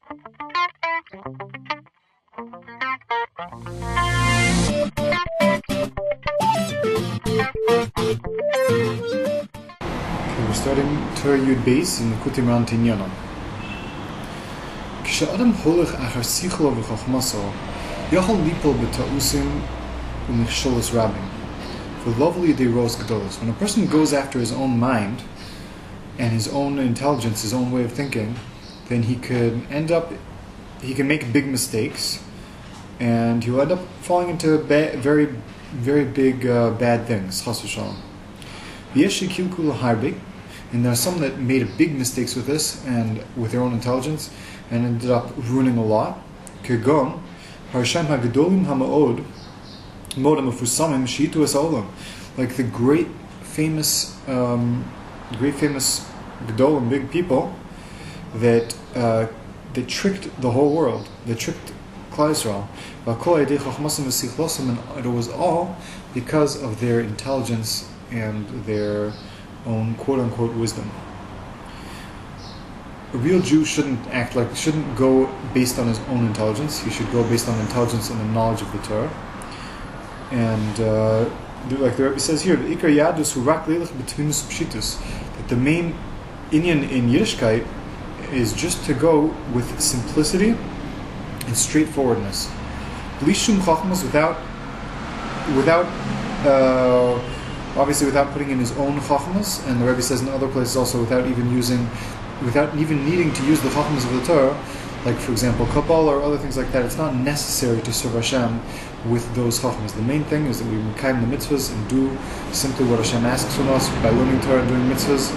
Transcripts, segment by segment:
We're starting Torah Yud Beis in Likutay Moharan Tinyana. כשאדם הולך אחר שכלו וחוכמתו, יכול ליפול בטעוsim ומכשלות רבים. ולא לידי רעות גדולות. When a person goes after his own mind and his own intelligence, his own way of thinking, then he can make big mistakes, and he'll end up falling into very, very big bad things. Chas v'shalom. And there are some that made big mistakes with this and with their own intelligence and ended up ruining a lot. Kegon harshaim hagadolim hamaod modam mefusamim shitu es olam, like the great famous gadolim, big people that tricked the whole world. They tricked Klal Yisrael. And it was all because of their intelligence and their own quote-unquote wisdom. A real Jew shouldn't go based on his own intelligence. He should go based on intelligence and the knowledge of the Torah. And like the Rebbe says here, that the main inyan in Yiddishkeit is just to go with simplicity and straightforwardness. Obviously without putting in his own chachmas, and the Rebbe says in other places also without even needing to use the chachmas of the Torah, like for example Kabbalah or other things like that. It's not necessary to serve Hashem with those chachmas. The main thing is that we mekayim the mitzvahs and do simply what Hashem asks from us by learning Torah and doing mitzvahs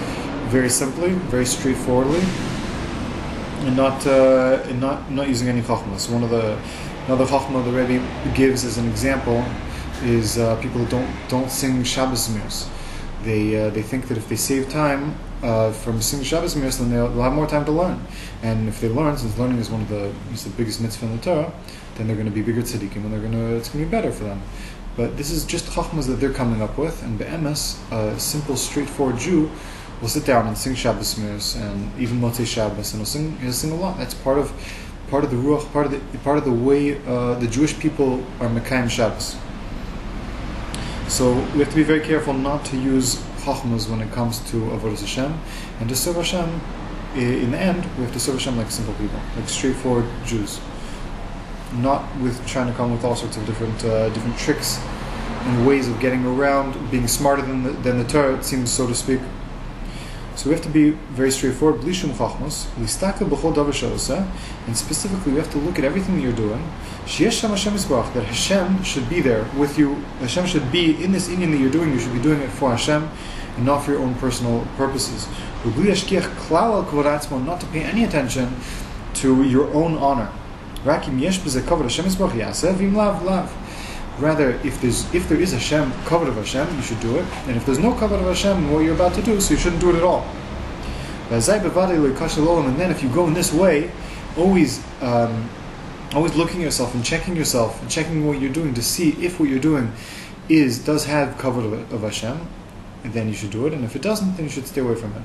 very simply, very straightforwardly, and not using any chachmas. Another chachma the Rebbe gives as an example is people who don't sing Shabbos Mirs. They think that if they save time from singing Shabbos Mirs, then they'll have more time to learn. And if they learn, since learning is the biggest mitzvah in the Torah, then they're going to be bigger tzaddikim, and it's going to be better for them. But this is just chachmas that they're coming up with, and be'emes, a simple, straightforward Jew will sit down and sing Shabbos Mirs, and even Motzei Shabbos, and he'll sing a lot. That's part of the ruach, part of the way the Jewish people are mekayim Shabbos. So we have to be very careful not to use chachmas when it comes to avodas Hashem, and to serve Hashem. In the end, we have to serve Hashem like simple people, like straightforward Jews, not with trying to come with all sorts of different tricks and ways of getting around, being smarter than the Torah, it seems, so to speak. So we have to be very straightforward, bli shum chachmas, listakel b'chol davar she'oseh, and specifically we have to look at everything that you're doing, sheyesh sham Hashem yisbarach, that Hashem should be there with you. Hashem should be in this inyan that you're doing. You should be doing it for Hashem and not for your own personal purposes. U'bli yashkiach klal al kavod atzmo, not to pay any attention to your own honor. Rak im yesh b'zeh kavod Hashem yisbarach yaseh, v'im lav. Rather, if there is Hashem, kavod of Hashem, you should do it. And if there's no kavod of Hashem, what you're about to do, so you shouldn't do it at all. And then if you go in this way, always looking at yourself and checking what you're doing to see if what you're doing does have kavod of Hashem, and then you should do it. And if it doesn't, then you should stay away from it.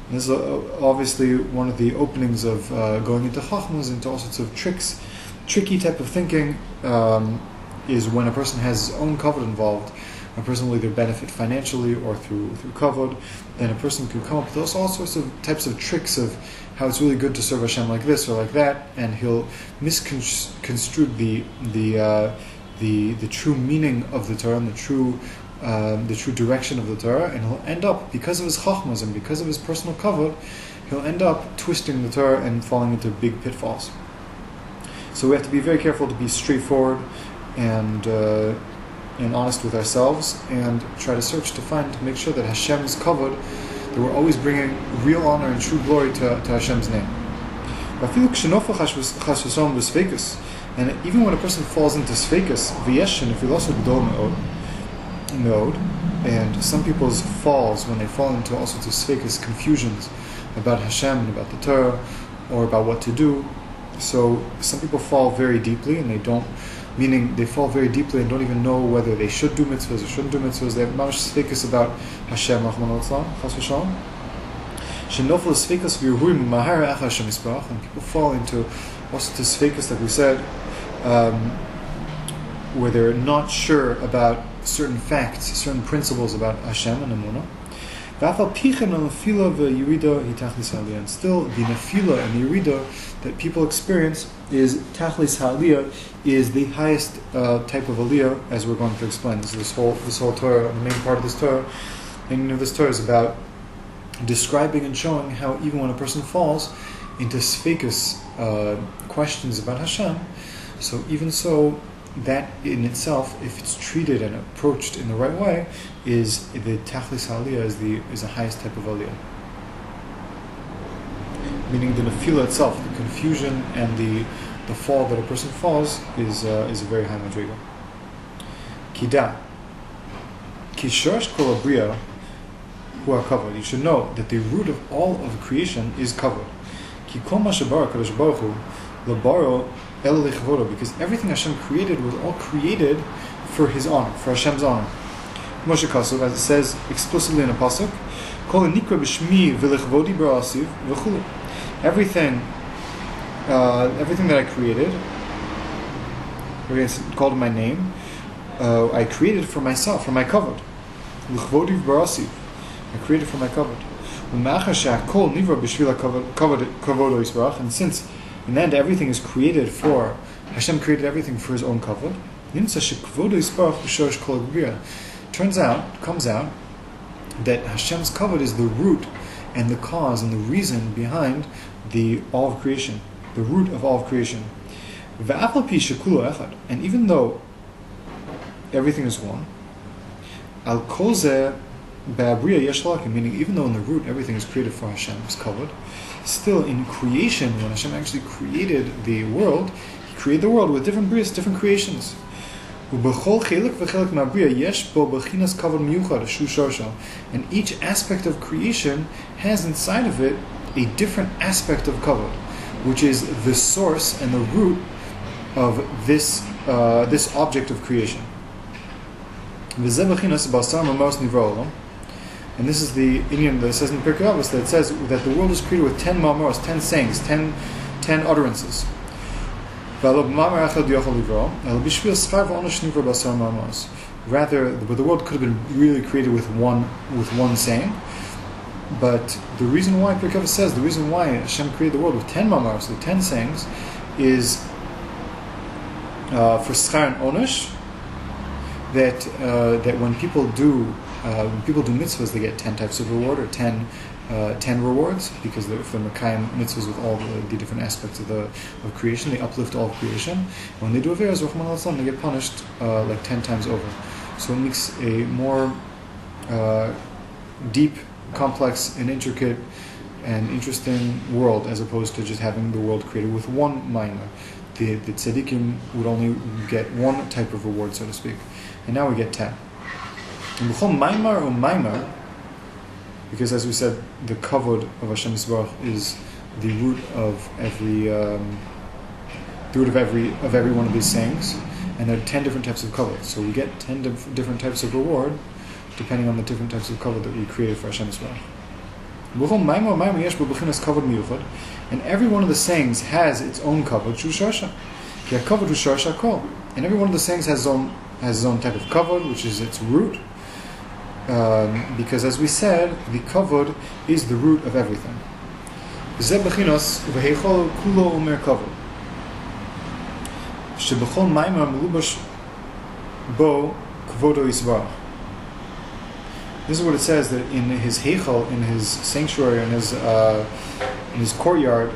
And this is obviously one of the openings of going into chachmas, into all sorts of tricky type of thinking. Is when a person has his own kavod involved. A person will either benefit financially or through kavod. Then a person can come up with all sorts of types of tricks of how it's really good to serve Hashem like this or like that, and he'll misconstrue the true meaning of the Torah and the true direction of the Torah, and he'll end up, because of his chachmas and because of his personal kavod, he'll end up twisting the Torah and falling into big pitfalls. So we have to be very careful to be straightforward and honest with ourselves, and try to search to make sure that Hashem's kavod, that we're always bringing real honor and true glory to Hashem's name. And even when a person falls into sfeikus, and some people's falls, when they fall into all sorts of sfeikus, confusions about Hashem and about the Torah, or about what to do. So some people fall very deeply, and they fall very deeply and don't even know whether they should do mitzvahs or shouldn't do mitzvahs. They have mamash sfeikus about Hashem, Rahman al-Islam, chas v'shalom. And people fall into also this sfekas that we said, where they're not sure about certain facts, certain principles about Hashem and Emunah. And still, the nefila and the yerida that people experience is tachlis ha'aliyah, is the highest type of aliyah, as we're going to explain. This whole Torah, the main part of this Torah, and this Torah is about describing and showing how even when a person falls into sfekas questions about Hashem, so even so, that in itself, if it's treated and approached in the right way, is the tachlis ha'aliyah, is the highest type of aliyah. Meaning the nefila itself, the confusion and the fall that a person falls is a very high madriga. Kida. Kishosh kol abriya hu hakavod. You should know that the root of all of creation is covered. Ki kol ma shebara kadosh baruch hu lebaro el lichvodo, because everything Hashem created was all created for His honor, for Hashem's honor. Moshe Kasov, as it says explicitly in a pasuk, kol nikra b'shmi v'lichvodi barasiv v'chulu. Everything that I created, it's called my name, I created for myself, for my kavod. L'chvodi barasiv, I created for my kavod. And since in the end everything is created for, Hashem created everything for His own kavod, comes out that Hashem's kavod is the root and the cause and the reason behind all of creation, the root of all of creation. And even though everything is one, meaning even though in the root everything is created for Hashem's kavod, still in creation, when Hashem actually created the world, He created the world with different brias, different creations. And each aspect of creation has inside of it a different aspect of kavod, which is the source and the root of this object of creation. And this is the inyan that says in Pirkei Avos, that it says that the world was created with 10 ma'amoros, 10 sayings, 10 utterances. Rather, but the world could have been really created with one saying. But the reason why Pirkei Avos says, the reason why Hashem created the world with 10 ma'amoros, with 10 sayings, is for schar and onesh, that when people do mitzvahs, they get 10 types of reward, or 10 rewards, because if they're mekayim mitzvahs with all the different aspects of creation, they uplift all of creation. And when they do averos, they get punished like 10 times over. So it makes a more deep, complex, and intricate and interesting world, as opposed to just having the world created with one ma'amar. The tzaddikim would only get one type of reward, so to speak, and now we get 10. And b'chol ma'amar or ma'amar, because as we said, the kavod of Hashem Yisbarach is the root of every one of these sayings, and there are 10 different types of kavod. So we get 10 different types of reward, depending on the different types of kavod that we created for Hashem Yisbarach. And every one of the sayings has its own kavod, and every one of the sayings has its own type of kavod, which is its root. Because as we said, the kavod is the root of everything. This is what it says, that in his heichal, in his sanctuary, in his courtyard,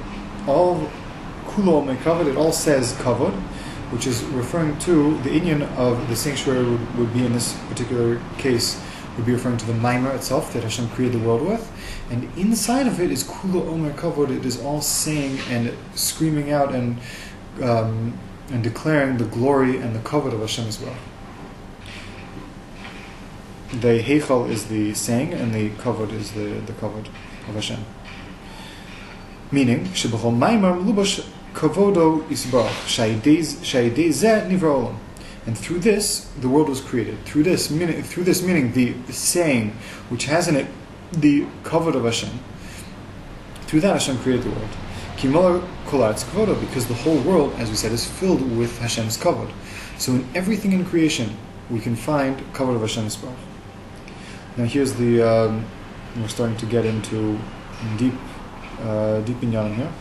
all kulo mekavod, it all says kavod, which is referring to the inyan of the sanctuary would be in this particular case, would be referring to the ma'amar itself that Hashem created the world with, and inside of it is kulo omer kavod. It is all saying and screaming out and declaring the glory and the kavod of Hashem as well. The heichal is the saying, and the kavod is the kavod of Hashem. Meaning, shebachol ma'amar melubash kavodo isbarach sha'idei zeh nivra olam. And through this, the world was created. Through this meaning, the saying, which has in it the kavod of Hashem, Through that, Hashem created the world. Because the whole world, as we said, is filled with Hashem's kavod. So in everything in creation, we can find kavod of Hashem Yisbarach. Now here's the, we're starting to get into deep inyan here.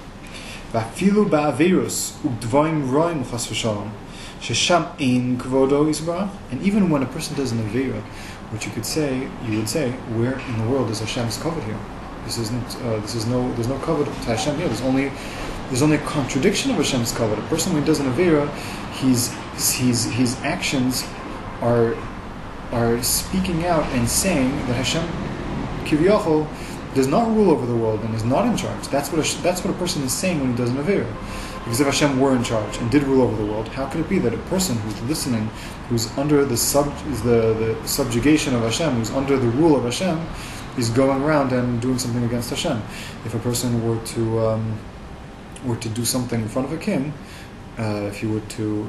V'afilu ba'averus u'dvarim roim chas v'shalom shesham ein kavodo Yisbarach. And even when a person does an avera, which you would say, where in the world is Hashem's kavod here? There's no kavod to Hashem here. There's only a contradiction of Hashem's kavod. A person when he does an avera, his actions are speaking out and saying that Hashem Kiviyachol does not rule over the world and is not in charge. That's what a person is saying when he does an avera. Because if Hashem were in charge and did rule over the world, how could it be that a person who's listening, who's under the subjugation of Hashem, who's under the rule of Hashem, is going around and doing something against Hashem? If a person were to do something in front of a king, if he were to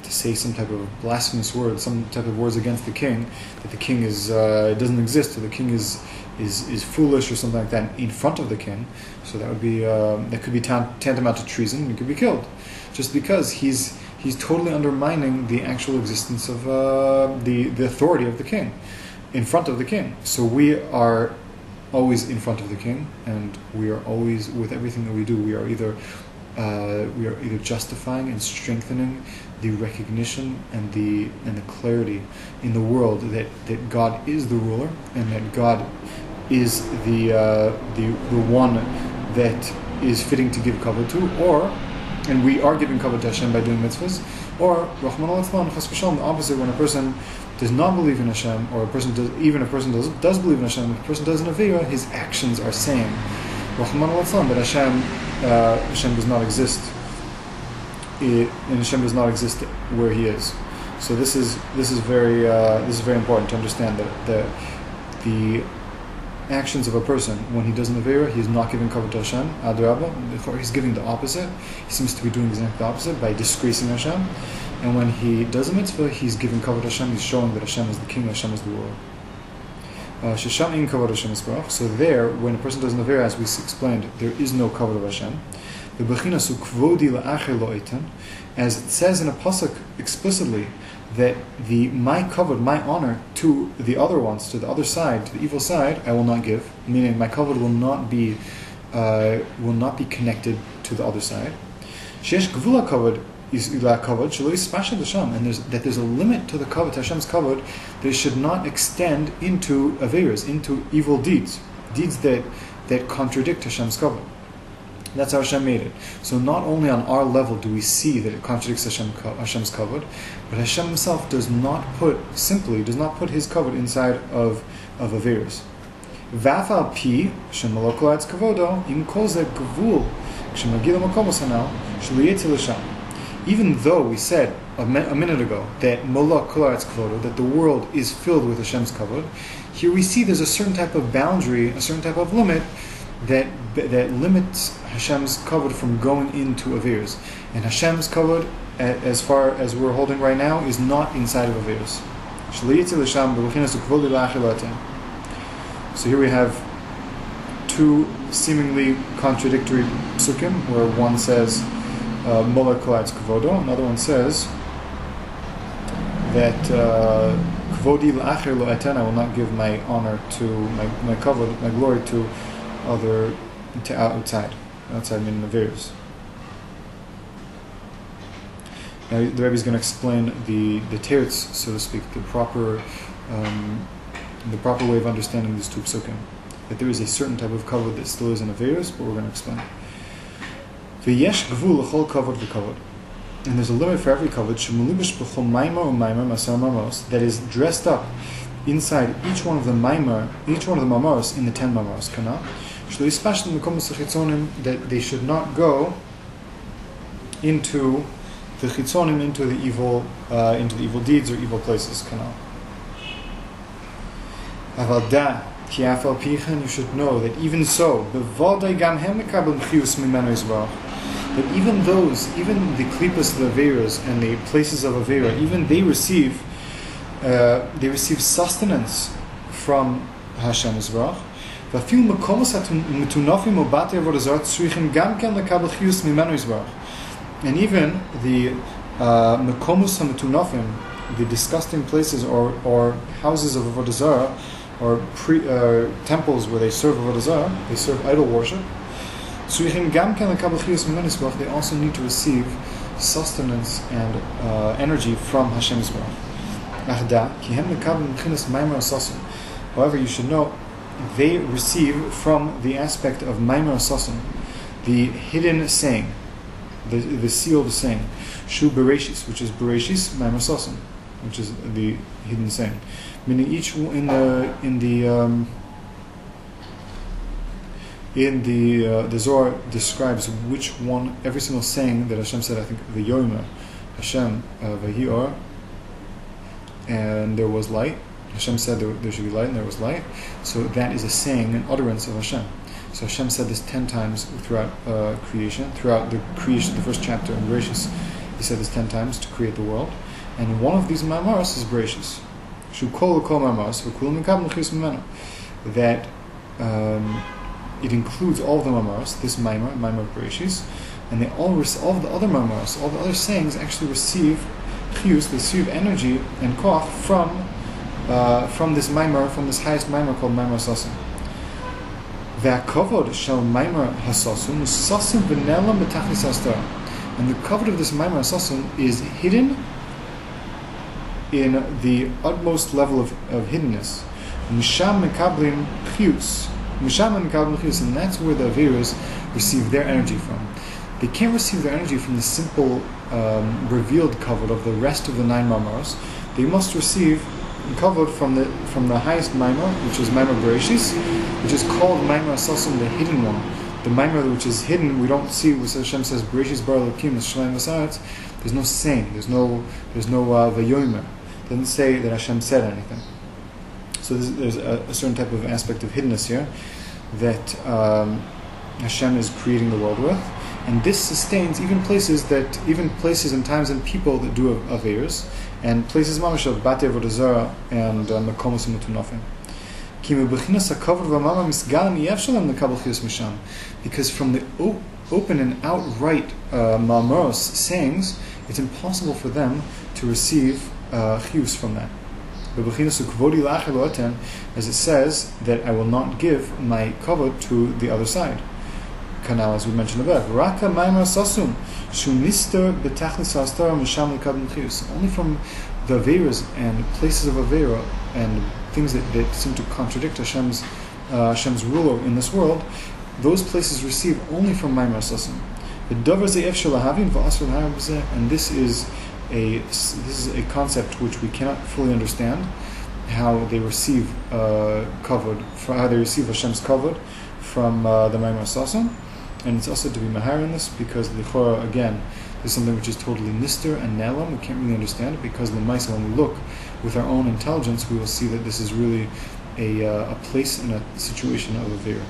say some type of blasphemous words, some type of words against the king, that the king doesn't exist, or the king is foolish, or something like that, in front of the king, so that could be tantamount to treason, and he could be killed, just because he's totally undermining the actual existence of the authority of the king, in front of the king. So we are always in front of the king, and we are always, with everything that we do, we are either justifying and strengthening the recognition and the clarity in the world that God is the ruler, and that God is the one that is fitting to give kavod to, and we are giving kavod to Hashem by doing mitzvahs, or Rahman al-Atzman, chas v'shalom, the opposite, when a person does not believe in Hashem, or a person does believe in Hashem, if a person does an avera, his actions are saying Rahman al-Atzman, that Hashem does not exist, and Hashem does not exist where He is. So this is very important to understand that the actions of a person when he does an avera, he is not giving kavod to Hashem. Adrabah, he's giving the opposite. He seems to be doing exactly the opposite by disgracing Hashem. And when he does a mitzvah, he's giving kavod to Hashem. He's showing that Hashem is the king, Hashem is the ruler. Shesham ein kavod Hashem Yisbarach. So there, when a person does an avera, as we explained, there is no kavod of Hashem. The bechinas ukvodi la'acher lo eiten, as it says in a pasuk explicitly, that my kavod, my honor to the other ones, to the other side, to the evil side, I will not give. Meaning, my kavod will not be connected to the other side. Sheyesh gvula kavod is ila kavod shelo yispashel l'sham, and there's a limit to the kavod, to Hashem's kavod, that it should not extend into averas, into evil deeds that contradict Hashem's kavod. That's how Hashem made it. So not only on our level do we see that it contradicts Hashem's kavod, but Hashem Himself does not put His kavod inside of averas. V'afal pi shemalok kolatz kavodo im kol ze gvul k'shemagil makomos hanal shliyetzi l'sham. Even though we said a minute ago that malok kolatz kavodo, that the world is filled with Hashem's kavod, here we see there's a certain type of boundary, a certain type of limit that limits Hashem's kavod from going into averas. And Hashem's kavod, as far as we're holding right now, is not inside of averas. So here we have two seemingly contradictory psukim, where one says Mola kolatz kavodo, another one says that kvodi la'acher lo eten, I will not give my honor to my kavod, my glory to outside meaning averas. Now the Rebbe is going to explain the teretz, so to speak, the proper way of understanding these two psukim. That there is a certain type of kavod that still is in averas, but we're going to explain. V'yesh gvul l'chol kavod v'kavod, and there's a limit for every kavod. Shemelubish b'chol maimar u'maimar masar mamos, that is dressed up inside each one of the mamaros in the 10 mamaros. Kana that they should not go into the chitzonim, into the evil deeds or evil places. Kana. Avalda ki afal pichen, you should know that even so, bevalday gam hem mekabel chiyus mimenu yisbarach, that even the klipas of averas and the places of avera, even they receive sustenance from Hashem Yisbarach. And even the mekomus hametunafim, the disgusting places or houses of avodah zarah, or temples where they serve avodah zarah, they serve idol worship. They also need to receive sustenance and energy from Hashem Yisbarach. However, you should know they receive from the aspect of Maimar Sasim, the hidden saying, the sealed saying, Shu Bereshis, which is Bereshis Maimar Sasim, which is the hidden saying. Meaning each in the Zohar describes which one, every single saying that Hashem said. I think the Yomer, Hashem Vahior, and there was light. Hashem said there should be light, and there was light. So that is a saying, an utterance of Hashem. So Hashem said this 10 times throughout creation, the first chapter in Bereshis. He said this 10 times to create the world, and one of these ma'amaros is Bereshis. Shu kol ma'amaros v'kulam mikabel chiyus mimenu. That it includes all of the ma'amaros, this Maimar of Bereshis, and they all the other ma'amaros, all the other sayings actually receive chiyus, they receive energy and koach from this Maimar, from this highest Maimar called Maimar Sasim. Ve'akovod shel Maimar hasasim sasim v'nelam b'tachlis hastara. And the kavod of this Maimar Sasim is hidden in the utmost level of hiddenness. Misham mekablim chiyus. And that's where the Averas receive their energy from. They can't receive their energy from the simple revealed kavod of the rest of the 9 ma'amaros. They must receive kavod from the highest Maimar, which is Maimar Bereshis, which is called Maimar Sasim, the hidden one. The Maimar which is hidden, we don't see. Hashem says Bereshis bar Elokim Shemaim v'Saaretz. There's no saying. There's no vayomer. It doesn't say that Hashem said anything. So there's a certain type of aspect of hiddenness here that Hashem is creating the world with, and this sustains even places and times and people that do Averos, and places mamash of Batei Avodah Zarah and Mekomos Metunafim. Because from the open and outright ma'amaros sayings, it's impossible for them to receive chiyus from that. As it says that I will not give my kavod to the other side. Kanal, as we mentioned above. Raka Maimar Sasum, Shumister Betachlis Hastara Misham Lekabim Chiyus. Only from the Averas and places of Avera and things that seem to contradict Hashem's rule in this world, those places receive only from Maimar Sasum. And this is a concept which we cannot fully understand, how they receive kavod, how they receive Hashem's kavod from the Maimar Sasim, and it's also to be mahar in this because the Chora again is something which is totally nister and nelam. We can't really understand it because the Maisa, when we look with our own intelligence, we will see that this is really a place and a situation of a Avera.